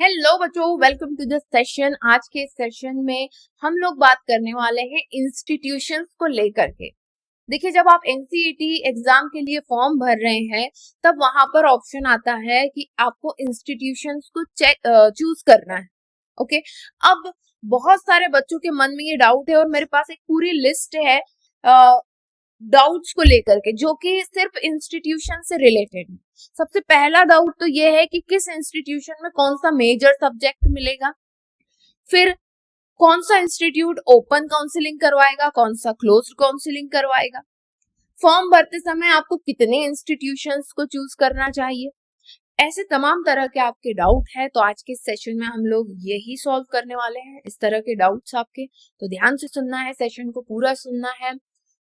Hello बच्चों, welcome to the session. आज के सेशन में हम लोग बात करने वाले हैं इंस्टीट्यूशंस को लेकर के। देखिए, जब आप एनसीईटी एग्जाम के लिए फॉर्म भर रहे हैं तब वहां पर ऑप्शन आता है कि आपको इंस्टीट्यूशंस को चूज करना है। ओके, अब बहुत सारे बच्चों के मन में ये डाउट है और मेरे पास एक पूरी लिस्ट है डाउट्स को लेकर के, जो कि सिर्फ इंस्टीट्यूशन से रिलेटेड है। सबसे पहला डाउट तो ये है कि किस इंस्टीट्यूशन में कौन सा मेजर सब्जेक्ट मिलेगा, फिर कौन सा इंस्टीट्यूट ओपन काउंसलिंग करवाएगा, कौन सा क्लोज्ड काउंसलिंग करवाएगा, फॉर्म भरते समय आपको कितने इंस्टीट्यूशंस को चूज करना चाहिए। ऐसे तमाम तरह के आपके डाउट है, तो आज के सेशन में हम लोग यही सॉल्व करने वाले हैं। इस तरह के डाउट्स आपके, तो ध्यान से सुनना है, सेशन को पूरा सुनना है।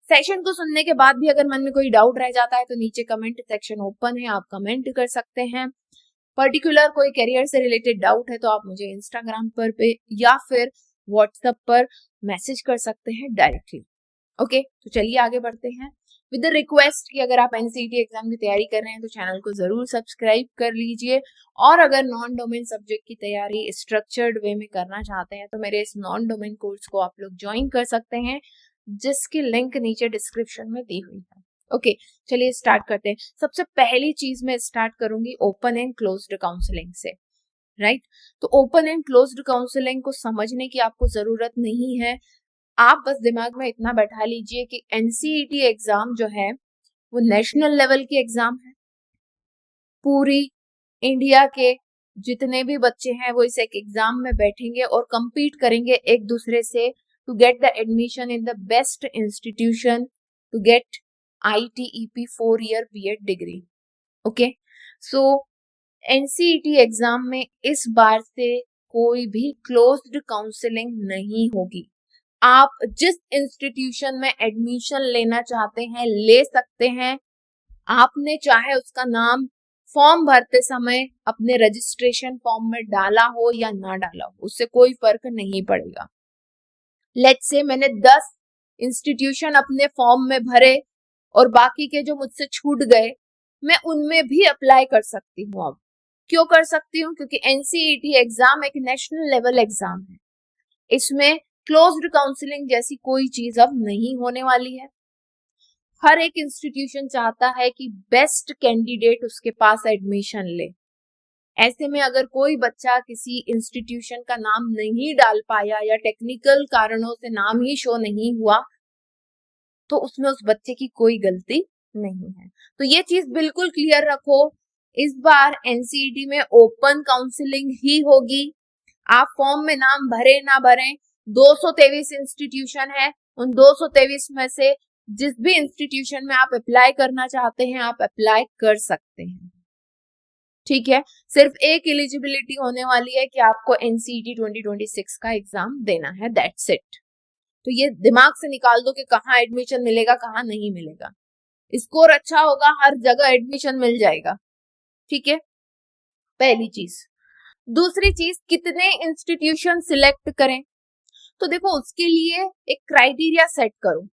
सेशन को सुनने के बाद भी अगर मन में कोई डाउट रह जाता है तो नीचे कमेंट सेक्शन ओपन है, आप कमेंट कर सकते हैं। पर्टिकुलर कोई करियर से रिलेटेड डाउट है तो आप मुझे इंस्टाग्राम पर पे या फिर व्हाट्सएप पर मैसेज कर सकते हैं डायरेक्टली। ओके, तो चलिए आगे बढ़ते हैं विद द रिक्वेस्ट कि अगर आप एनसीईटी एग्जाम की तैयारी कर रहे हैं तो चैनल को जरूर सब्सक्राइब कर लीजिए, और अगर नॉन डोमेन सब्जेक्ट की तैयारी स्ट्रक्चर्ड वे में करना चाहते हैं तो मेरे इस नॉन डोमेन कोर्स को आप लोग ज्वाइन कर सकते हैं, जिसकी लिंक नीचे डिस्क्रिप्शन में दी हुई है। ओके, चलिए स्टार्ट करते हैं। सबसे पहली चीज मैं स्टार्ट करूंगी ओपन एंड क्लोज्ड काउंसलिंग से, राइट। तो ओपन एंड क्लोज्ड काउंसलिंग को समझने की आपको जरूरत नहीं है, आप बस दिमाग में इतना बैठा लीजिए कि एनसीईटी एग्जाम जो है वो नेशनल लेवल की एग्जाम है। पूरी इंडिया के जितने भी बच्चे हैं वो इस एक एग्जाम में बैठेंगे और compete करेंगे एक दूसरे से to get the admission in the best institution to get ITEP 4-year B.Ed degree. Okay, so NCET exam में इस बार से कोई भी क्लोज्ड काउंसलिंग नहीं होगी। आप जिस इंस्टीट्यूशन में एडमिशन लेना चाहते हैं ले सकते हैं। आपने चाहे उसका नाम फॉर्म भरते समय अपने रजिस्ट्रेशन फॉर्म में डाला हो या ना डाला हो, उससे कोई फर्क नहीं पड़ेगा। लेट्स से मैंने 10 इंस्टीट्यूशन अपने फॉर्म में भरे और बाकी के जो मुझसे छूट गए, मैं उनमें भी अप्लाई कर सकती हूँ। अब क्यों कर सकती हूँ? क्योंकि एनसीईटी एग्जाम एक नेशनल लेवल एग्जाम है, इसमें क्लोज्ड काउंसलिंग जैसी कोई चीज अब नहीं होने वाली है। हर एक इंस्टीट्यूशन चाहता है कि बेस्ट कैंडिडेट उसके पास एडमिशन ले। ऐसे में अगर कोई बच्चा किसी इंस्टीट्यूशन का नाम नहीं डाल पाया या टेक्निकल कारणों से नाम ही शो नहीं हुआ, तो उसमें उस बच्चे की कोई गलती नहीं है। तो ये चीज बिल्कुल क्लियर रखो, इस बार एनसीईटी में ओपन काउंसलिंग ही होगी। आप फॉर्म में नाम भरे ना भरे, 223 इंस्टीट्यूशन है, उन 223 में से जिस भी इंस्टीट्यूशन में आप अप्लाई करना चाहते हैं आप अप्लाई कर सकते हैं। ठीक है, सिर्फ एक एलिजिबिलिटी होने वाली है कि आपको एनसीईटी 2026 का एग्जाम देना है, दैट्स इट। तो ये दिमाग से निकाल दो कि कहाँ एडमिशन मिलेगा कहाँ नहीं मिलेगा। स्कोर अच्छा होगा हर जगह एडमिशन मिल जाएगा। ठीक है, पहली चीज। दूसरी चीज, कितने इंस्टीट्यूशन सिलेक्ट करें? तो देखो, उसके लिए एक क्राइटेरिया सेट करो।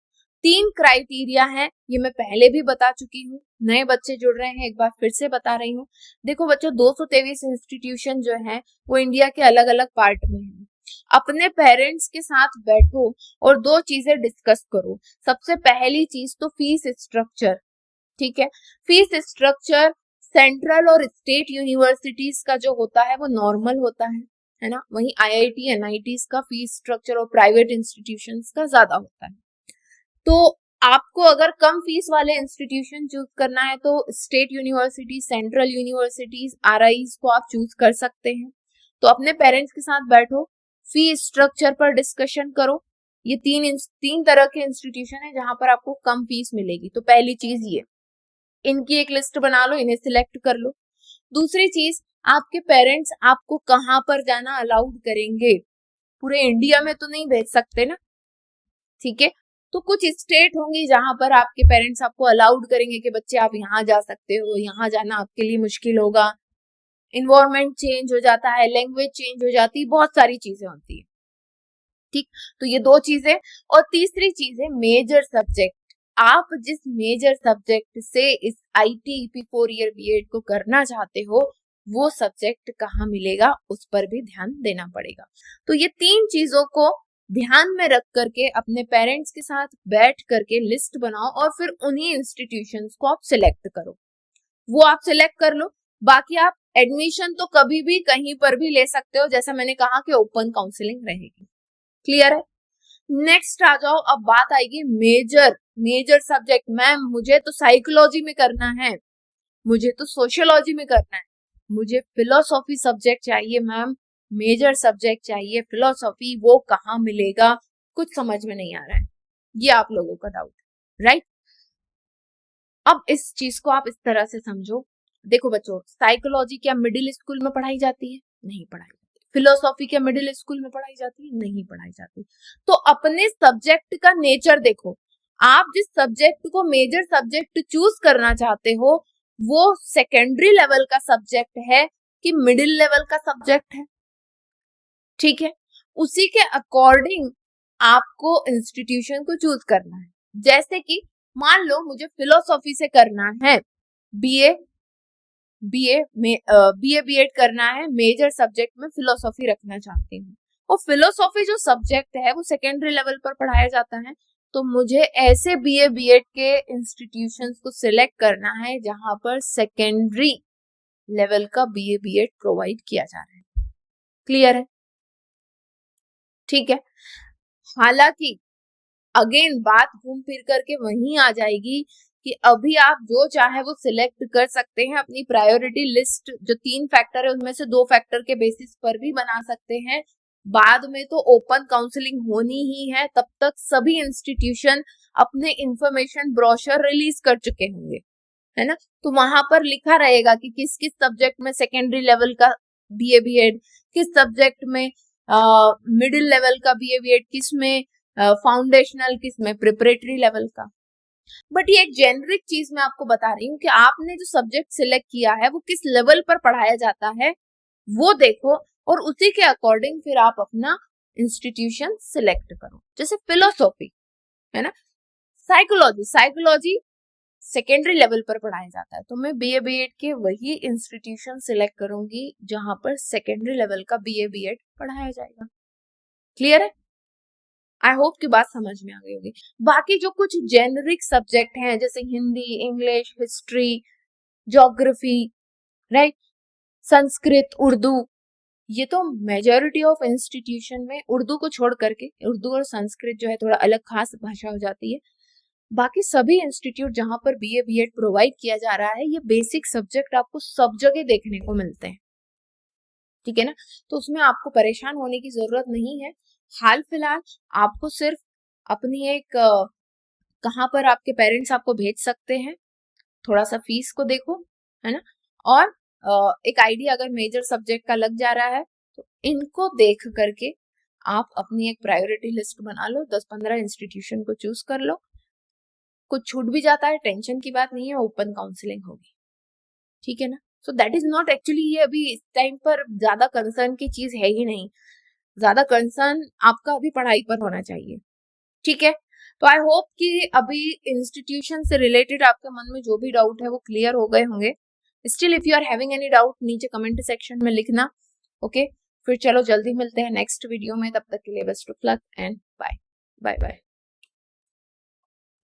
3 क्राइटेरिया है, ये मैं पहले भी बता चुकी हूँ, नए बच्चे जुड़ रहे हैं एक बार फिर से बता रही हूँ। देखो बच्चों, 223 इंस्टीट्यूशन जो है वो इंडिया के अलग अलग पार्ट में है। अपने पेरेंट्स के साथ बैठो और 2 चीजें डिस्कस करो। सबसे पहली चीज तो फीस स्ट्रक्चर। ठीक है, फीस स्ट्रक्चर सेंट्रल और स्टेट यूनिवर्सिटीज का जो होता है वो नॉर्मल होता है ना। वहीं आईआईटी एनआईटीज का फीस स्ट्रक्चर और प्राइवेट इंस्टीट्यूशंस का ज्यादा होता है। तो आपको अगर कम फीस वाले इंस्टीट्यूशन चूज करना है तो स्टेट यूनिवर्सिटी, सेंट्रल यूनिवर्सिटीज, आरआईज को आप चूज कर सकते हैं। तो अपने पेरेंट्स के साथ बैठो, फी स्ट्रक्चर पर डिस्कशन करो। ये तीन तरह के इंस्टीट्यूशन है जहां पर आपको कम फीस मिलेगी। तो पहली चीज ये, इनकी एक लिस्ट बना लो, इन्हें सिलेक्ट कर लो। दूसरी चीज, आपके पेरेंट्स आपको कहाँ पर जाना अलाउड करेंगे? पूरे इंडिया में तो नहीं भेज सकते ना। ठीक है, तो कुछ स्टेट होंगी जहां पर आपके पेरेंट्स आपको अलाउड करेंगे कि बच्चे आप यहाँ जा सकते हो, यहाँ जाना आपके लिए मुश्किल होगा। इन्वायरमेंट चेंज हो जाता है, लैंग्वेज चेंज हो जाती है, बहुत सारी चीजें होती है। ठीक, तो ये 2 चीजें। और तीसरी चीज है मेजर सब्जेक्ट। आप जिस मेजर सब्जेक्ट से इस ITEP 4-year B.Ed को करना चाहते हो वो सब्जेक्ट कहाँ मिलेगा उस पर भी ध्यान देना पड़ेगा। तो ये 3 चीजों को ध्यान में रख करके अपने पेरेंट्स के साथ बैठ करके लिस्ट बनाओ और फिर उन्हीं इंस्टीट्यूशंस को आप सिलेक्ट करो, वो आप सिलेक्ट कर लो। बाकी आप एडमिशन तो कभी भी कहीं पर भी ले सकते हो, जैसा मैंने कहा कि ओपन काउंसलिंग रहेगी। क्लियर है? नेक्स्ट आ जाओ, अब बात आएगी मेजर सब्जेक्ट। मैम मुझे तो साइकोलॉजी में करना है, मुझे तो सोशियोलॉजी में करना है, मुझे फिलोसॉफी सब्जेक्ट चाहिए मैम, मेजर सब्जेक्ट चाहिए फिलोसॉफी, वो कहाँ मिलेगा, कुछ समझ में नहीं आ रहा है, ये आप लोगों का डाउट है, राइट? अब इस चीज को आप इस तरह से समझो, देखो बच्चों, साइकोलॉजी क्या मिडिल स्कूल में पढ़ाई जाती है? नहीं पढ़ाई जाती। फिलोसॉफी क्या मिडिल स्कूल में पढ़ाई जाती है? नहीं पढ़ाई जाती। तो अपने सब्जेक्ट का नेचर देखो, आप जिस सब्जेक्ट को मेजर सब्जेक्ट चूज करना चाहते हो वो सेकेंडरी लेवल का सब्जेक्ट है कि मिडिल लेवल का सब्जेक्ट है, ठीक है? उसी के अकॉर्डिंग आपको इंस्टीट्यूशन को चूज करना है। जैसे कि मान लो मुझे फिलोसॉफी से करना है बीए बीएड करना है, मेजर सब्जेक्ट में फिलोसॉफी रखना चाहती हूँ, और फिलोसॉफी जो सब्जेक्ट है वो सेकेंडरी लेवल पर पढ़ाया जाता है, तो मुझे ऐसे बीएड के इंस्टीट्यूशंस को सिलेक्ट करना है जहां पर सेकेंडरी लेवल का बीएड प्रोवाइड किया जा रहा है। क्लियर है? ठीक है। हालांकि अगेन बात घूम फिर करके वहीं आ जाएगी कि अभी आप जो चाहे वो सिलेक्ट कर सकते हैं, अपनी प्रायोरिटी लिस्ट जो 3 फैक्टर है उनमें से 2 फैक्टर के बेसिस पर भी बना सकते हैं। बाद में तो ओपन काउंसलिंग होनी ही है, तब तक सभी इंस्टीट्यूशन अपने इंफॉर्मेशन ब्रोशर रिलीज कर चुके होंगे, है ना? तो वहां पर लिखा रहेगा कि किस किस सब्जेक्ट में सेकेंडरी लेवल का बीएड, किस सब्जेक्ट में मिडिल लेवल का बीएड, किस में फाउंडेशनल, किस में प्रिपरेटरी लेवल का। बट ये एक जेनरिक चीज मैं आपको बता रही हूँ कि आपने जो सब्जेक्ट सिलेक्ट किया है वो किस लेवल पर पढ़ाया जाता है वो देखो, और उसी के अकॉर्डिंग फिर आप अपना इंस्टीट्यूशन सिलेक्ट करो। जैसे फिलोसॉफी है ना, साइकोलॉजी सेकेंडरी लेवल पर पढ़ाया जाता है, तो मैं बीएड के वही इंस्टीट्यूशन सिलेक्ट करूंगी जहां पर सेकेंडरी लेवल का बीएड पढ़ाया जाएगा। क्लियर है? आई होप की बात समझ में आ गई होगी। बाकी जो कुछ जेनरिक सब्जेक्ट हैं जैसे Hindi, English, history, geography, right, Sanskrit, Urdu, ये तो मेजॉरिटी ऑफ इंस्टीट्यूशन में उर्दू को छोड़ करके, उर्दू और संस्कृत जो है थोड़ा अलग खास भाषा हो जाती है, बाकी सभी इंस्टीट्यूट जहां पर बीएड प्रोवाइड किया जा रहा है ये बेसिक सब्जेक्ट आपको सब जगह देखने को मिलते हैं, ठीक है ना? तो उसमें आपको परेशान होने की जरूरत नहीं है। हाल फिलहाल आपको सिर्फ अपनी एक कहाँ पर आपके पेरेंट्स आपको भेज सकते हैं, थोड़ा सा फीस को देखो, है ना, और एक आइडिया अगर मेजर सब्जेक्ट का लग जा रहा है तो इनको देख करके आप अपनी एक प्रायोरिटी लिस्ट बना लो, 10-15 इंस्टीट्यूशन को चूज कर लो। कुछ छूट भी जाता है, टेंशन की बात नहीं है, ओपन काउंसलिंग होगी, ठीक है ना? So that is not actually, ये अभी इस टाइम पर ज्यादा कंसर्न की चीज है ही नहीं, ज्यादा कंसर्न आपका अभी पढ़ाई पर होना चाहिए, ठीक है? तो आई होप कि अभी इंस्टीट्यूशन से रिलेटेड आपके मन में जो भी डाउट है वो क्लियर हो गए होंगे। Still if you are having any doubt नीचे कमेंट सेक्शन में लिखना, ओके? फिर चलो जल्दी मिलते हैं नेक्स्ट वीडियो में, तब तक के लिए best of luck and bye bye bye.